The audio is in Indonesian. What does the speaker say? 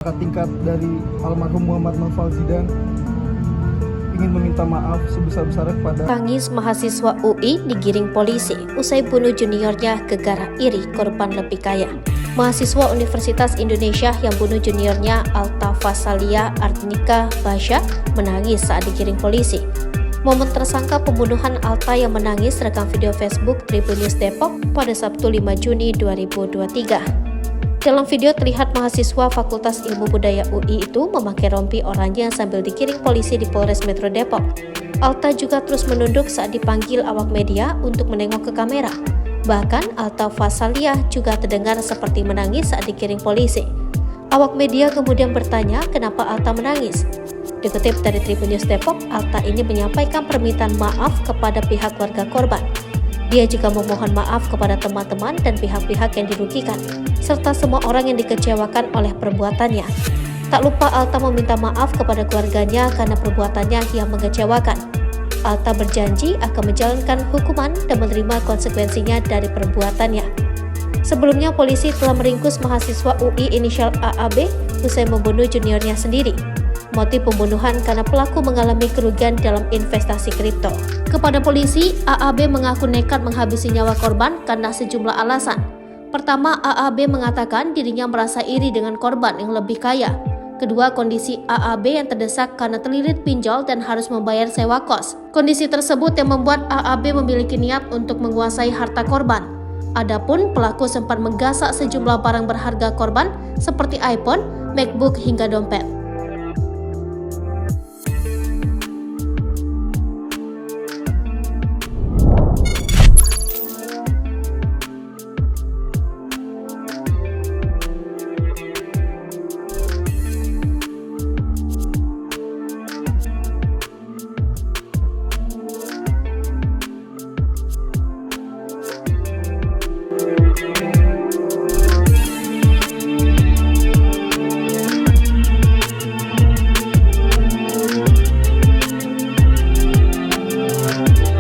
Kakak tingkat dari almarhum Muhammad Naufal Zidan ingin meminta maaf sebesar-besarnya kepada Tangis mahasiswa UI digiring polisi usai bunuh juniornya gegara iri korban lebih kaya. Mahasiswa Universitas Indonesia yang bunuh juniornya Alta Fasalia Arnika Basya menangis saat digiring polisi. Momen tersangka pembunuhan Alta yang menangis rekam video Facebook Tribun News Depok pada Sabtu 5 Juni 2023. Dalam video terlihat mahasiswa Fakultas Ilmu Budaya UI itu memakai rompi oranye sambil digiring polisi di Polres Metro Depok. Alta juga terus menunduk saat dipanggil awak media untuk menengok ke kamera. Bahkan Alta Fasalia juga terdengar seperti menangis saat digiring polisi. Awak media kemudian bertanya kenapa Alta menangis. Dikutip dari Tribun News Depok, Alta ini menyampaikan permintaan maaf kepada pihak keluarga korban. Dia juga memohon maaf kepada teman-teman dan pihak-pihak yang dirugikan, serta semua orang yang dikecewakan oleh perbuatannya. Tak lupa Alta meminta maaf kepada keluarganya karena perbuatannya yang mengecewakan. Alta berjanji akan menjalankan hukuman dan menerima konsekuensinya dari perbuatannya. Sebelumnya polisi telah meringkus mahasiswa UI inisial AAB usai membunuh juniornya sendiri. Motif pembunuhan karena pelaku mengalami kerugian dalam investasi kripto. Kepada polisi, AAB mengaku nekat menghabisi nyawa korban karena sejumlah alasan. Pertama, AAB mengatakan dirinya merasa iri dengan korban yang lebih kaya. Kedua, kondisi AAB yang terdesak karena terlilit pinjol dan harus membayar sewa kos. Kondisi tersebut yang membuat AAB memiliki niat untuk menguasai harta korban. Adapun pelaku sempat menggasak sejumlah barang berharga korban seperti iPhone, MacBook hingga dompet.